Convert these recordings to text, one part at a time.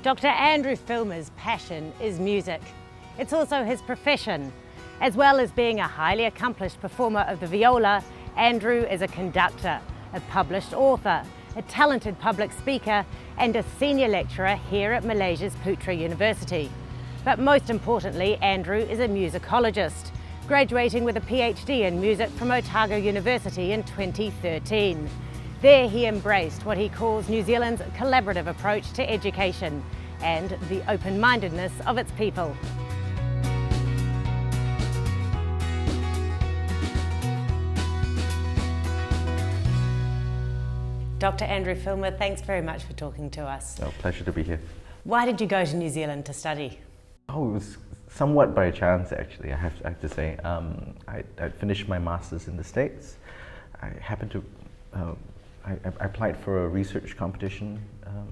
Dr. Andrew Filmer's passion is music. It's also his profession. As well as being a highly accomplished performer of the viola, Andrew is a conductor, a published author, a talented public speaker and a senior lecturer here at Malaysia's Putra University. But most importantly, Andrew is a musicologist, graduating with a PhD in music from Otago University in 2013. There he embraced what he calls New Zealand's collaborative approach to education and the open-mindedness of its people. Dr. Andrew Filmer, thanks very much for talking to us. Oh, pleasure to be here. Why did you go to New Zealand to study? Oh, it was somewhat by chance, actually, I have to say. I finished my master's in the States. I happened to, I applied for a research competition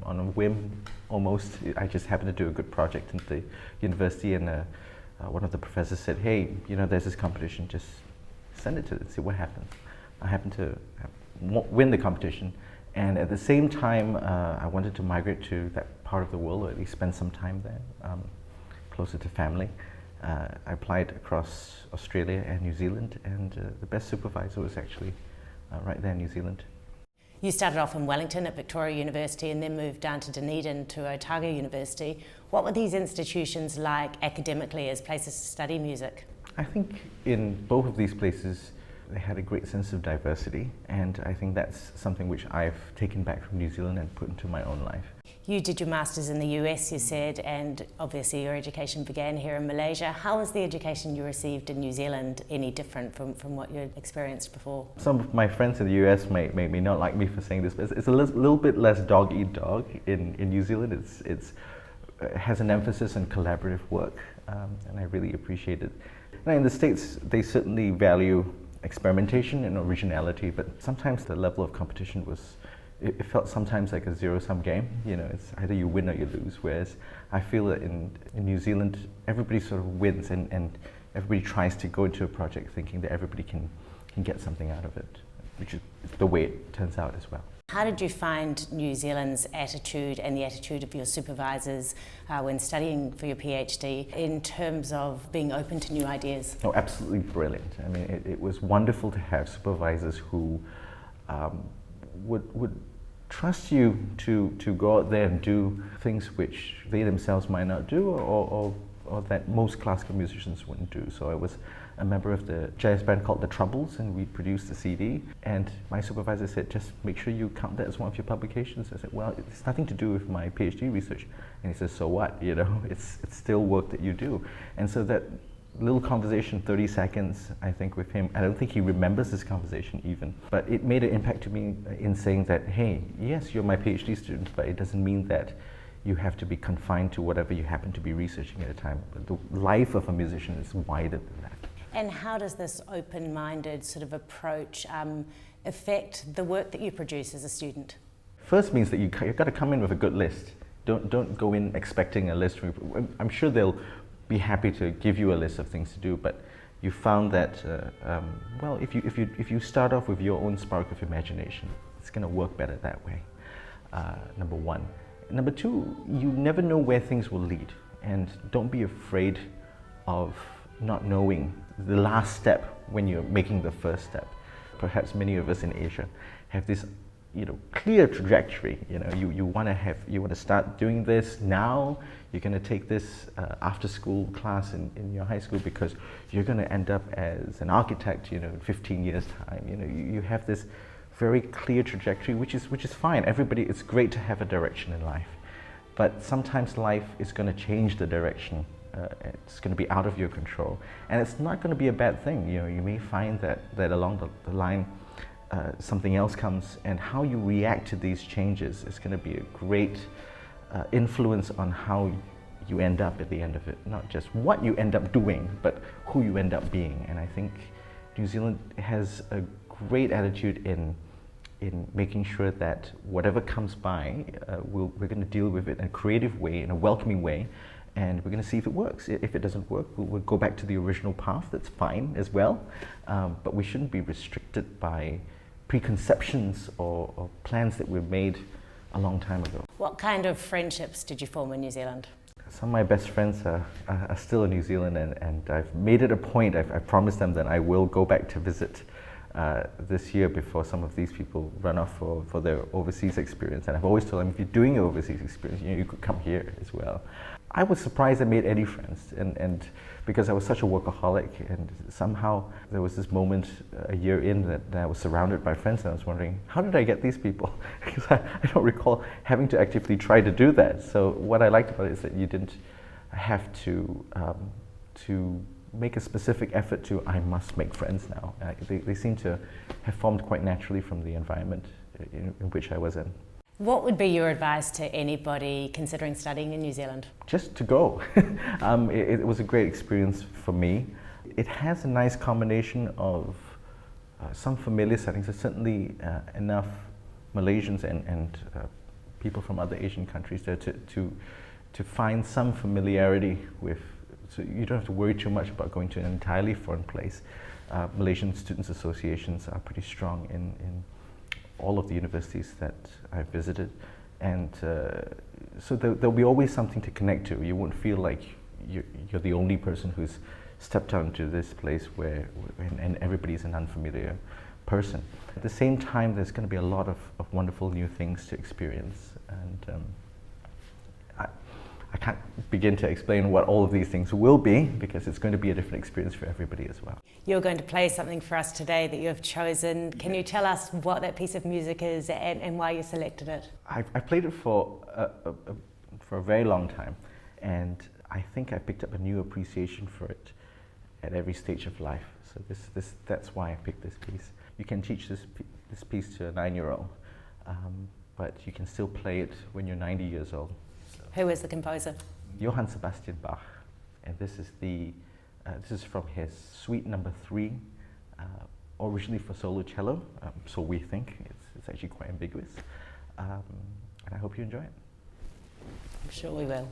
on a whim, almost. I just happened to do a good project in the university, and one of the professors said, hey, there's this competition, just send it to it and see what happens. I happened to win the competition. And at the same time, I wanted to migrate to that part of the world, or at least spend some time there, closer to family. I applied across Australia and New Zealand, and the best supervisor was actually right there in New Zealand. You started off in Wellington at Victoria University and then moved down to Dunedin to Otago University. What were these institutions like academically as places to study music? I think in both of these places, they had a great sense of diversity, and I think that's something which I've taken back from New Zealand and put into my own life. You did your Masters in the US, you said, and obviously your education began here in Malaysia. How was the education you received in New Zealand any different from what you had experienced before? Some of my friends in the US may not like me for saying this, but it's a little bit less dog-eat-dog in New Zealand. It has an emphasis on collaborative work, and I really appreciate it. Now, in the States, they certainly value experimentation and originality, but sometimes the level of competition it felt sometimes like a zero-sum game. It's either you win or you lose, whereas I feel that in New Zealand, everybody sort of wins, and everybody tries to go into a project thinking that everybody can get something out of it, which is the way it turns out as well. How did you find New Zealand's attitude and the attitude of your supervisors when studying for your PhD in terms of being open to new ideas? Oh, absolutely brilliant. I mean, it was wonderful to have supervisors who would trust you to go out there and do things which they themselves might not do, or that most classical musicians wouldn't do. So I was a member of the jazz band called The Troubles, and we produced a CD, and my supervisor said, just make sure you count that as one of your publications. I said, well, it's nothing to do with my PhD research. And he says, so what? It's still work that you do. And so that little conversation, 30 seconds, I think, with him, I don't think he remembers this conversation even, but it made an impact to me in saying that, hey, yes, you're my PhD student, but it doesn't mean that you have to be confined to whatever you happen to be researching at a time. The life of a musician is wider than that. And how does this open-minded sort of approach affect the work that you produce as a student? First means that you've got to come in with a good list. Don't go in expecting a list. I'm sure they'll be happy to give you a list of things to do, but you found that well, if you start off with your own spark of imagination, it's going to work better that way. Number one. Number two, you never know where things will lead, and don't be afraid of not knowing the last step when you're making the first step. Perhaps many of us in Asia have this clear trajectory. You want to start doing this now. You're going to take this after school class in your high school because you're going to end up as an architect in 15 years time. You have this very clear trajectory, which is fine. It's great to have a direction in life, but sometimes life is going to change the direction. It's going to be out of your control, and it's not going to be a bad thing. You may find that along the line something else comes, and how you react to these changes is going to be a great influence on how you end up at the end of it. Not just what you end up doing, but who you end up being. And I think New Zealand has a great attitude in making sure that whatever comes by, we're going to deal with it in a creative way, in a welcoming way, and we're going to see if it works. If it doesn't work, we'll go back to the original path. That's fine as well, but we shouldn't be restricted by preconceptions or plans that were made a long time ago. What kind of friendships did you form in New Zealand? Some of my best friends are still in New Zealand, and I've made it a point, I've promised them that I will go back to visit this year before some of these people run off for their overseas experience. And I've always told them, if you're doing your overseas experience, you could come here as well. I was surprised I made any friends, and because I was such a workaholic, and somehow there was this moment a year in that I was surrounded by friends, and I was wondering, how did I get these people? Because I don't recall having to actively try to do that. So what I liked about it is that you didn't have to make a specific effort to, I must make friends now. They seem to have formed quite naturally from the environment in which I was in. What would be your advice to anybody considering studying in New Zealand? Just to go. It was a great experience for me. It has a nice combination of some familiar settings. There's certainly enough Malaysians and people from other Asian countries there to find some familiarity with, so you don't have to worry too much about going to an entirely foreign place. Malaysian Students' Associations are pretty strong in all of the universities that I've visited, and so there'll be always something to connect to. You won't feel like you're the only person who's stepped onto this place where and everybody's an unfamiliar person. At the same time, there's going to be a lot of wonderful new things to experience, and I can't begin to explain what all of these things will be, because it's going to be a different experience for everybody as well. You're going to play something for us today that you have chosen. Can you tell us what that piece of music is and why you selected it? I played it for a very long time, and I think I picked up a new appreciation for it at every stage of life. So that's why I picked this piece. You can teach this piece to a 9-year-old, but you can still play it when you're 90 years old. Who is the composer? Johann Sebastian Bach, and this is from his Suite Number 3, originally for solo cello. So we think it's actually quite ambiguous, and I hope you enjoy it. I'm sure we will.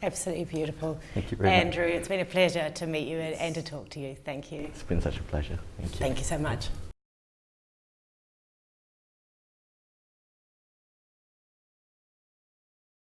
Absolutely beautiful. Thank you very much. Andrew, it's been a pleasure to meet you and to talk to you. Thank you. It's been such a pleasure. Thank you. Thank you so much.